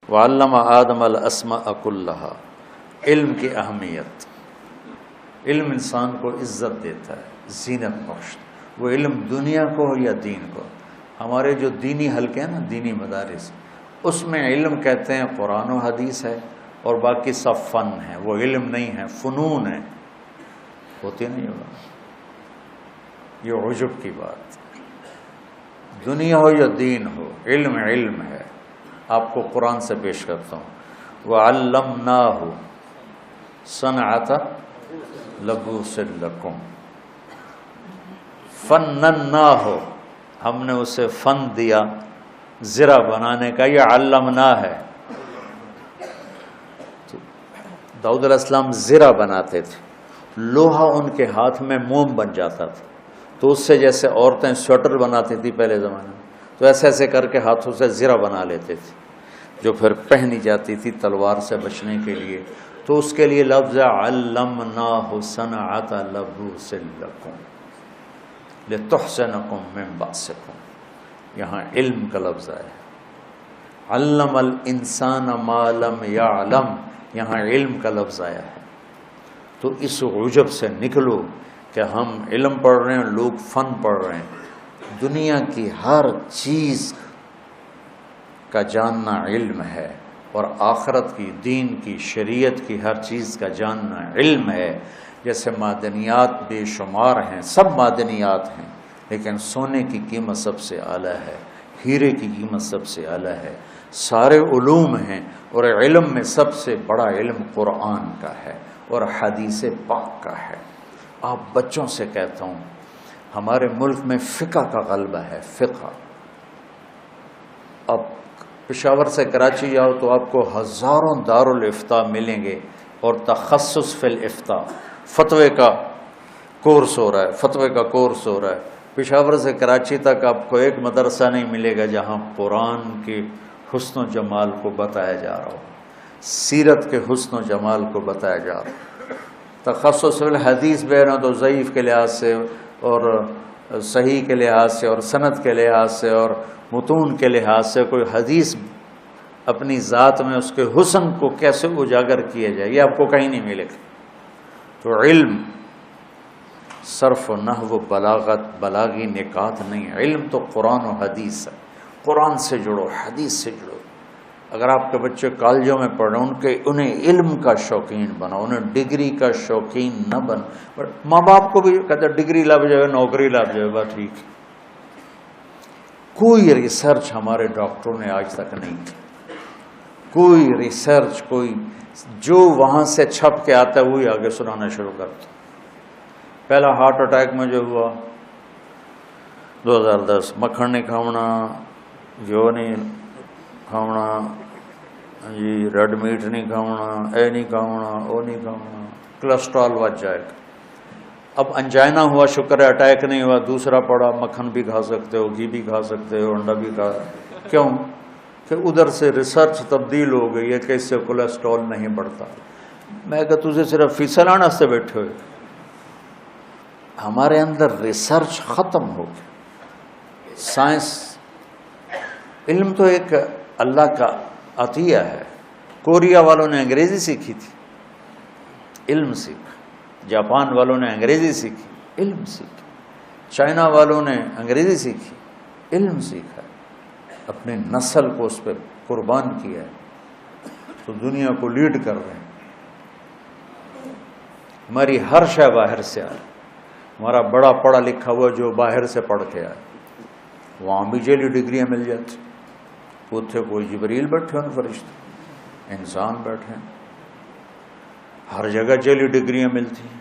وعلم آدم الاسماء کلھا، علم کی اہمیت، علم انسان کو عزت دیتا ہے، زینت بخشتا ہے، وہ علم دنیا کو ہو یا دین کو۔ ہمارے جو دینی حلقے ہیں نا، دینی مدارس، اس میں علم کہتے ہیں قرآن و حدیث ہے اور باقی سب فن ہے، وہ علم نہیں ہے، فنون ہے، ہوتی نہیں ہوگا۔ یہ عجب کی بات، دنیا ہو یا دین ہو، علم علم ہے۔ آپ کو قرآن سے پیش کرتا ہوں، وَعَلَّمْنَاهُ صَنْعَةَ لَبُوسٍ لَكُمْ، فَنَّنَّاهُ، ہم نے اسے فن دیا زرہ بنانے کا، یہ علمنا ہے۔ داؤد علیہ السلام زرہ بناتے تھے، لوہا ان کے ہاتھ میں موم بن جاتا تھا، تو اس سے جیسے عورتیں سویٹر بناتی تھی پہلے زمانے میں، تو ایسے ایسے کر کے ہاتھوں سے زرہ بنا لیتے تھے، جو پھر پہنی جاتی تھی تلوار سے بچنے کے لیے۔ تو اس کے لیے لفظ علمناہ صنعۃ لبوس لکم لتحصنکم من بأسکم، یہاں علم کا لفظ ہے۔ علم الانسان ما لم یعلم، یہاں علم کا لفظ آیا ہے۔ تو اس عجب سے نکلو کہ ہم علم پڑھ رہے ہیں، لوگ فن پڑھ رہے ہیں۔ دنیا کی ہر چیز کا جاننا علم ہے، اور آخرت کی، دین کی، شریعت کی ہر چیز کا جاننا علم ہے۔ جیسے معدنیات بے شمار ہیں، سب معدنیات ہیں، لیکن سونے کی قیمت سب سے اعلیٰ ہے، ہیرے کی قیمت سب سے اعلیٰ ہے، سارے علوم ہیں، اور علم میں سب سے بڑا علم قرآن کا ہے اور حدیث پاک کا ہے۔ آپ بچوں سے کہتا ہوں، ہمارے ملک میں فقہ کا غلبہ ہے، فقہ۔ اب پشاور سے کراچی جاؤ تو آپ کو ہزاروں دارالافتاء ملیں گے، اور تخصص فی الافتاء، فتوے کا کورس ہو رہا ہے، فتوے کا کورس ہو رہا ہے۔ پشاور سے کراچی تک آپ کو ایک مدرسہ نہیں ملے گا جہاں قرآن کے حسن و جمال کو بتایا جا رہا ہو، سیرت کے حسن و جمال کو بتایا جا رہا ہو۔ تخصص فی الحدیث بہنا تو ضعیف کے لحاظ سے اور صحیح کے لحاظ سے اور سند کے لحاظ سے اور متون کے لحاظ سے، کوئی حدیث اپنی ذات میں اس کے حسن کو کیسے اجاگر کیا جائے، یہ آپ کو کہیں نہیں ملے گا۔ تو علم صرف و نحو بلاغت، بلاغی نکات نہیں، علم تو قرآن و حدیث ہے۔ قرآن سے جڑو، حدیث سے جڑو۔ اگر آپ کے بچے کالجوں میں پڑھ رہے ہیں، انہیں علم کا شوقین بناؤ، انہیں ڈگری کا شوقین نہ بن۔ ماں باپ کو بھی کہتے ڈگری لگ جائے، نوکری لگ جائے، بس ٹھیک ہے۔ کوئی ریسرچ ہمارے ڈاکٹروں نے آج تک نہیں کی، کوئی ریسرچ، کوئی جو وہاں سے چھپ کے آتا ہے وہی آگے سنانا شروع کرتا۔ پہلا ہارٹ اٹیک میں جو ہوا 2010، مکھن نہیں کھاونا، گھیو نہیں کھاونا جی، ریڈ میٹ نہیں کھاونا، اے نہیں کھاونا، او نہیں کھاونا، کولیسٹرول بچ جائے گا۔ اب انجائنا ہوا، شکر ہے اٹیک نہیں ہوا، دوسرا پڑا، مکھن بھی کھا سکتے ہو، گھی بھی کھا سکتے ہو، انڈا بھی کھا، کیوں کہ ادھر سے ریسرچ تبدیل ہو گئی ہے کہ اس سے کولیسٹرول نہیں بڑھتا۔ میں کہ تجھے صرف فیصد لانا سے بیٹھے ہوئے، ہمارے اندر ریسرچ ختم ہو گئی۔ سائنس، علم تو ایک اللہ کا عطیہ ہے۔ کوریا والوں نے انگریزی سیکھی تھی، علم سیکھا۔ جاپان والوں نے انگریزی سیکھی، علم سیکھا۔ چائنا والوں نے انگریزی سیکھی، علم سیکھا، اپنی نسل کو اس پہ قربان کیا ہے، تو دنیا کو لیڈ کر رہے ہیں۔ ہماری ہر شے باہر سے آئے، ہمارا بڑا پڑھا لکھا ہوا جو باہر سے پڑھ کے آئے، وہاں بھی جیلی ڈگریاں مل جاتی، اتنے کوئی جبریل بیٹھے ہیں، فرشتے، انسان بیٹھے ہیں، ہر جگہ جیلی ڈگریاں ملتی ہیں۔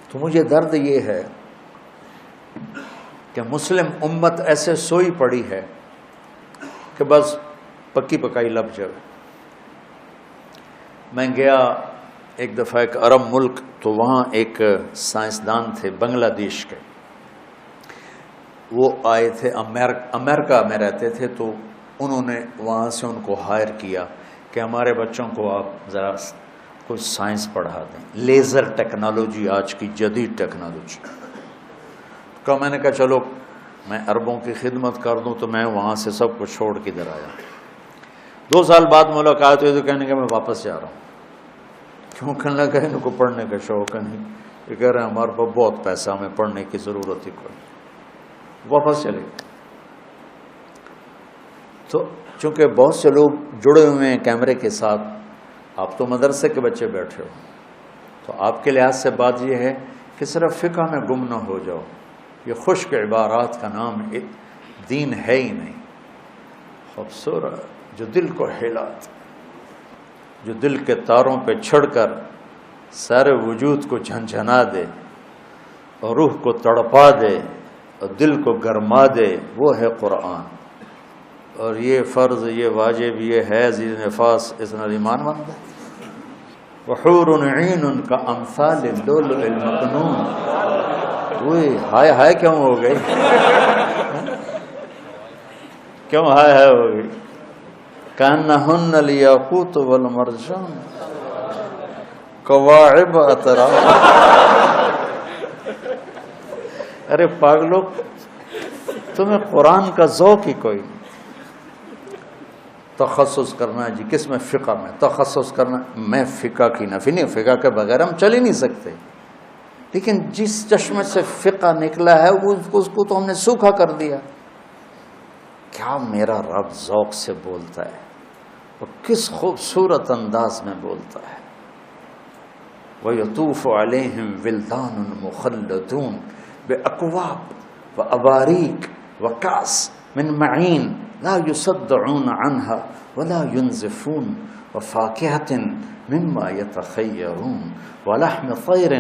تو مجھے درد یہ ہے کہ مسلم امت ایسے سوئی پڑی ہے کہ بس پکی پکائی لب جائے۔ میں گیا ایک دفعہ ایک عرب ملک، تو وہاں ایک سائنسدان تھے بنگلہ دیش کے، وہ آئے تھے، امریکہ میں رہتے تھے، تو انہوں نے وہاں سے ان کو ہائر کیا کہ ہمارے بچوں کو آپ ذرا کچھ سائنس پڑھا دیں، لیزر ٹیکنالوجی، آج کی جدید ٹیکنالوجی کا۔ میں نے کہا چلو میں عربوں کی خدمت کر دوں، تو میں وہاں سے سب کچھ چھوڑ کے ادھر آیا۔ 2 سال بعد ملاقات ہوئی تو کہنے کہ میں واپس جا رہا ہوں. کیوں؟ کہنے لگا ان کو پڑھنے کا شوق ہے نہیں. یہ کہہ رہے ہیں ہمارے پاس بہت پیسہ، ہمیں پڑھنے کی ضرورت ہی کوئی. واپس چلے گئے. تو چونکہ بہت سے لوگ جڑے ہوئے ہیں کیمرے کے ساتھ، آپ تو مدرسے کے بچے بیٹھے ہو، تو آپ کے لحاظ سے بات یہ ہے کہ صرف فقہ میں گم نہ ہو جاؤ. یہ خشک عبارات کا نام دین ہے ہی نہیں. خوبصورت جو دل کو ہلاتا، جو دل کے تاروں پہ چھڑ کر سارے وجود کو جھنجھنا دے اور روح کو تڑپا دے اور دل کو گرما دے، وہ ہے قرآن. اور یہ فرض، یہ واجب، یہ حیض، یہ نفاس، اس نے ایمان بنتا ہے. وحور عین کا امثال اللؤلؤ المكنون. وہی ہائے ہائے کیوں ہو گئی؟ کیوں ہائے ہائے ہو گئی؟ کأنہن الیاقوت والمرجان کواعب اتراب. ارے پاگلو، تمہیں قرآن کا ذوق ہی کوئی نہیں. تخصص کرنا ہے جی کس میں؟ فقہ میں تخصص کرنا. میں فقہ کی نفی نہیں، فقہ کے بغیر ہم چل ہی نہیں سکتے، لیکن جس چشمے سے فقہ نکلا ہے اس کو تو ہم نے سوکھا کر دیا. کیا میرا رب ذوق سے بولتا ہے اور کس خوبصورت انداز میں بولتا ہے. وَيَطُوفُ عَلَيْهِمْ وِلْدَانٌ مُخَلَّدُونَ بِأَكْوَابٍ وَأَبَارِيقَ وَكَأْسٍ مِّن مَّعِينٍ لَا يُصَدَّعُونَ عَنْهَا وَلَا يُنزِفُونَ وَفَاكِهَةٍ مِّمَّا يَتَخَيَّرُونَ وَلَحْمِ طَيْرٍ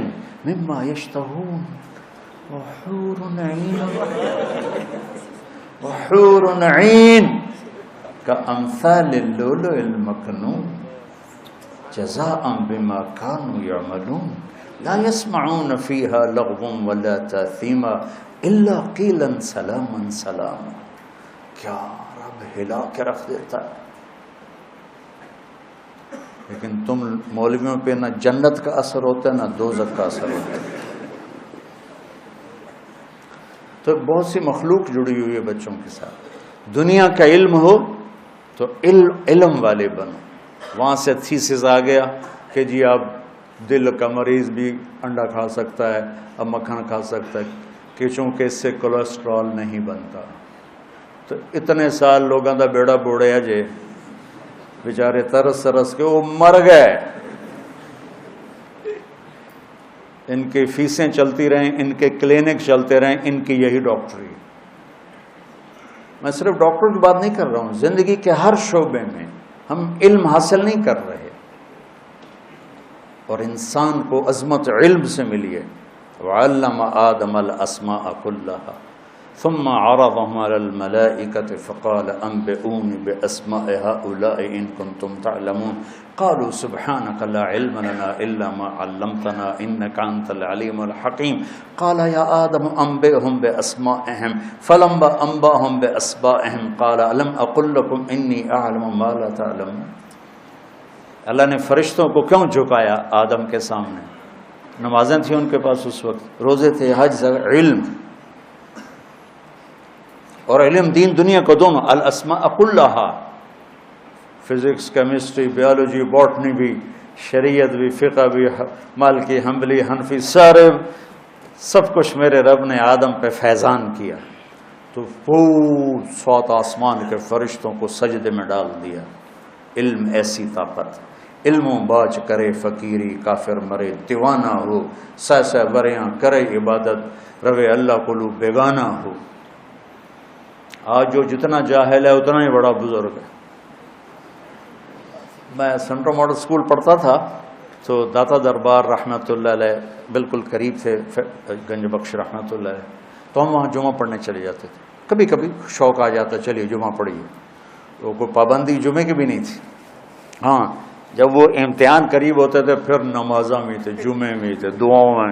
مِّمَّا يَشْتَهُونَ وحور عین كأمثال اللؤلؤ المكنون جزاء بما كانوا يعملون لا يسمعون فيها لغوا ولا تأثیما الا قیلا سلاما سلاما. کیا رب ہلا کے رکھ دیتا ہے. لیکن تم مولویوں پہ نہ جنت کا اثر ہوتا ہے نہ دوزخ کا اثر ہوتا ہے. تو بہت سی مخلوق جڑی ہوئی ہے بچوں کے ساتھ. دنیا کا علم ہو تو علم والے بنو. وہاں سے تھیسس آ گیا کہ جی اب دل کا مریض بھی انڈا کھا سکتا ہے، اب مکھن کھا سکتا ہے کہ چونکہ اس سے کولیسٹرول نہیں بنتا. تو اتنے سال لوگوں دا بیڑا بوڑیا جے بیچارے ترس ترس کے وہ مر گئے. ان کی فیسیں چلتی رہیں، ان کے کلینک چلتے رہیں، ان کی یہی ڈاکٹری. میں صرف ڈاکٹر کی بات نہیں کر رہا ہوں، زندگی کے ہر شعبے میں ہم علم حاصل نہیں کر رہے. اور انسان کو عظمت علم سے ملی ہے. وعلم آدم الاسماء كلها ثم عرضهم على الملائكة فقال انبئوني باسماء هؤلاء ان كنتم تعلمون قالوا سبحانك لا علم لنا الا ما علمتنا انك انت العليم الحكيم قال يا آدم انبئهم باسمائهم فلما انبأهم باسمائهم قال الم اقل لكم اني اعلم ما لا تعلمون. اللہ نے فرشتوں کو کیوں جھکایا آدم کے سامنے؟ نمازیں تھیں ان کے پاس اس وقت، روزے تھے، حج، علم. اور علم دین دنیا کو دونوں، الاسماء کلھا، فزکس، کیمسٹری، بیالوجی، باٹنی بھی، شریعت بھی، فقہ بھی، مالکی، حنبلی، حنفی، سارے سب کچھ میرے رب نے آدم پہ فیضان کیا. تو پور 7 آسمان کے فرشتوں کو سجدے میں ڈال دیا. علم ایسی طاقت. علم و باج کرے فقیری کافر مرے دیوانہ ہو، سہ بریاں کرے عبادت روے اللہ قلوب بیگانہ ہو. آج جو جتنا جاہل ہے اتنا ہی بڑا بزرگ ہے. میں سینٹرل ماڈل اسکول پڑھتا تھا تو داتا دربار رحمۃ اللہ علیہ بالکل قریب تھے، گنج بخش رحمۃ اللہ علیہ. تو ہم وہاں جمعہ پڑھنے چلے جاتے تھے. کبھی کبھی شوق آ جاتا چلیے جمعہ پڑھیے. وہ کوئی پابندی جمعے کی بھی نہیں تھی. ہاں جب وہ امتحان قریب ہوتے تھے پھر نمازاں میں تھے، جمعے میں تھے، دعاؤں میں،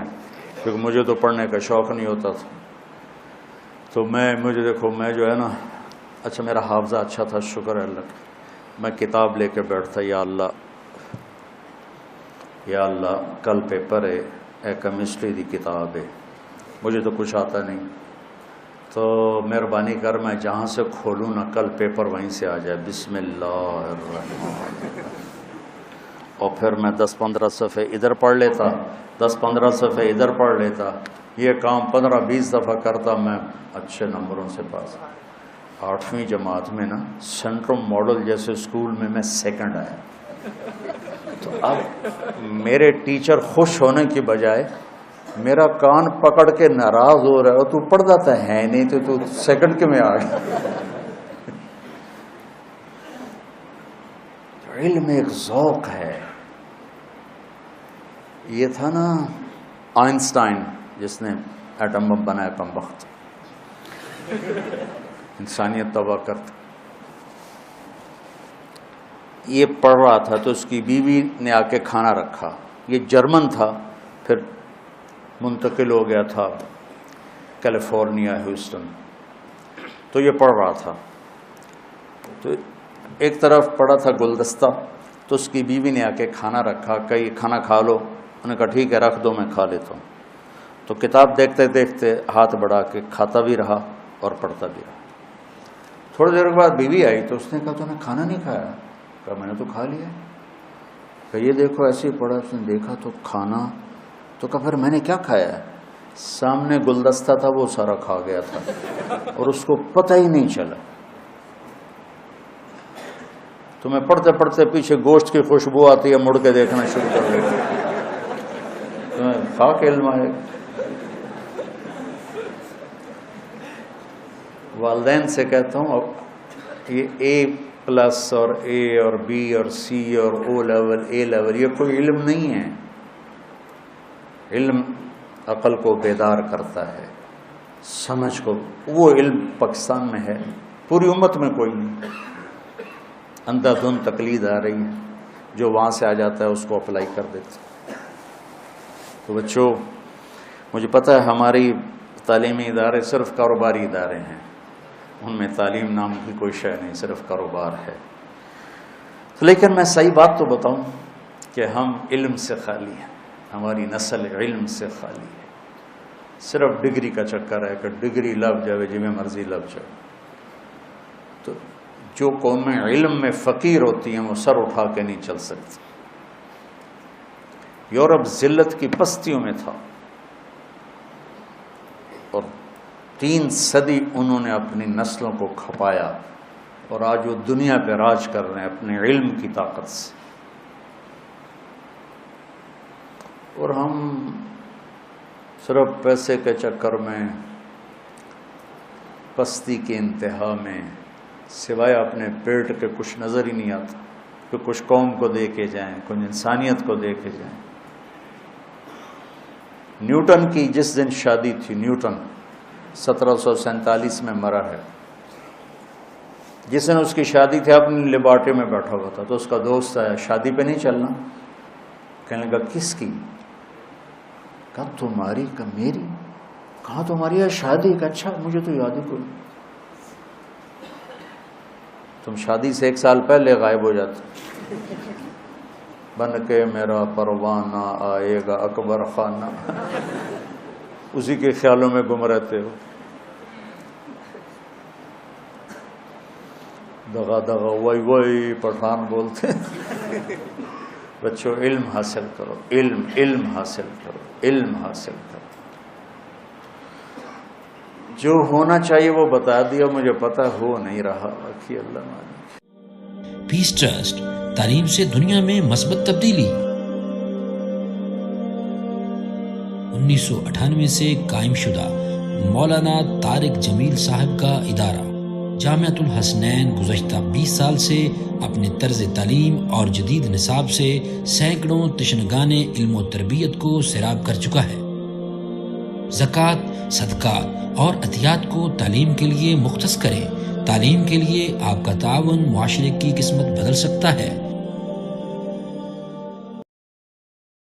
کیونکہ مجھے تو پڑھنے کا شوق نہیں ہوتا تھا. تو مجھے دیکھو میں جو ہے نا، اچھا میرا حافظہ اچھا تھا، شکر ہے اللہ کا. میں کتاب لے کے بیٹھتا، یا اللہ کل پیپر ہے، کیمسٹری دی کتاب ہے، مجھے تو کچھ آتا نہیں. تو مہربانی کر میں جہاں سے کھولوں نا کل پیپر وہیں سے آ جائے، بسم اللہ الرحمن الرحیم، اور پھر میں 10-15 صفحے ادھر پڑھ لیتا، 10-15 صفحے ادھر پڑھ لیتا، یہ کام 15-20 دفعہ کرتا، میں اچھے نمبروں سے پاس۔ 8ویں جماعت میں نا سینٹرم ماڈل جیسے اسکول میں سیکنڈ آیا۔ تو اب میرے ٹیچر خوش ہونے کی بجائے میرا کان پکڑ کے ناراض ہو رہا ہے، تو پڑھتا تو ہے نہیں، تو سیکنڈ کے میں آ گیا۔ علم ایک ذوق ہے۔ یہ تھا نا آئنسٹائن جس نے ایٹم بم بنایا، کم وقت انسانیت تباہ کرتا، یہ پڑھ رہا تھا تو اس کی بیوی نے آ کے کھانا رکھا، یہ جرمن تھا، پھر منتقل ہو گیا تھا کیلیفورنیا ہیوسٹن، تو یہ پڑھ رہا تھا، تو ایک طرف پڑا تھا گلدستہ، تو اس کی بیوی نے آ کے کھانا رکھا، کہی کھانا کھا لو، انہوں نے کہا ٹھیک ہے رکھ دو میں کھا لیتا ہوں، تو کتاب دیکھتے دیکھتے ہاتھ بڑھا کے کھاتا بھی رہا اور پڑھتا بھی رہا۔ تھوڑی دیر کے بعد بیوی آئی تو اس نے کہا تو نے کھانا نہیں کھایا؟ کہا میں نے تو کھا لیا۔ کہ یہ دیکھو ایسے ہی پڑا، اس نے دیکھا تو کھانا، تو کہا پھر میں نے کیا کھایا ہے؟ سامنے گلدستہ تھا وہ سارا کھا گیا تھا اور اس کو پتہ ہی نہیں چلا۔ تو میں پڑھتے پڑھتے پیچھے گوشت کی خوشبو آتی ہے، مڑ کے دیکھنا شروع کر دیتا، تمہیں خاک علم آئے۔ والدین سے کہتا ہوں اب یہ A+ اور A اور B اور C اور O لیول A لیول یہ کوئی علم نہیں ہے۔ علم عقل کو بیدار کرتا ہے، سمجھ کو، وہ علم پاکستان میں ہے، پوری امت میں کوئی نہیں۔ اندھا دھند تقلید آ رہی ہے، جو وہاں سے آ جاتا ہے اس کو اپلائی کر دیتے۔ تو بچوں، مجھے پتہ ہے ہماری تعلیمی ادارے صرف کاروباری ادارے ہیں، ان میں تعلیم نام کی کوئی شے نہیں، صرف کاروبار ہے۔ لیکن میں صحیح بات تو بتاؤں کہ ہم علم سے خالی ہیں، ہماری نسل علم سے خالی ہے، صرف ڈگری کا چکر ہے کہ ڈگری لگ جائے جی میں مرضی لگ جائے۔ تو جو قومیں علم میں فقیر ہوتی ہیں وہ سر اٹھا کے نہیں چل سکتی۔ یورپ ذلت کی پستیوں میں تھا اور 3 صدی انہوں نے اپنی نسلوں کو کھپایا، اور آج وہ دنیا پہ راج کر رہے ہیں اپنے علم کی طاقت سے، اور ہم صرف پیسے کے چکر میں، پستی کے انتہا میں، سوائے اپنے پیٹ کے کچھ نظر ہی نہیں آتا کہ کچھ قوم کو دے کے جائیں، کچھ انسانیت کو دے کے جائیں۔ نیوٹن کی جس دن شادی تھی، نیوٹن 1747 میں مرا ہے، جس دن اس کی شادی تھی اپنی لیبارٹری میں بیٹھا ہوا تھا، تو اس کا دوست آیا، شادی پہ نہیں چلنا؟ کہنے لگا کس کی؟ کہا تمہاری؟ کہ میری؟ کہا تمہاری ہے شادی؟ کہ اچھا مجھے تو یاد ہی کوئی، تم شادی سے 1 سال پہلے غائب ہو جاتے، بن کے میرا پروانہ آئے گا اکبر خانہ، اسی کے خیالوں میں گم رہتے ہو۔ دغا دغا وئی وئی پٹھان بولتے۔ بچوں علم حاصل کرو، علم حاصل کرو، علم حاصل کرو۔ جو ہونا چاہیے وہ بتا دیا، مجھے پتہ ہو نہیں رہا، باقی اللہ مالک۔ پیس ٹرسٹ، تعلیم سے دنیا میں مثبت تبدیلی۔ 1998 سے قائم شدہ مولانا طارق جمیل صاحب کا ادارہ جامعۃ الحسنین گزشتہ 20 سال سے اپنے طرز تعلیم اور جدید نصاب سے سینکڑوں تشنگان علم و تربیت کو سیراب کر چکا ہے۔ زکوٰۃ، صدقات اور عطیات کو تعلیم کے لیے مختص کریں۔ تعلیم کے لیے آپ کا تعاون معاشرے کی قسمت بدل سکتا ہے۔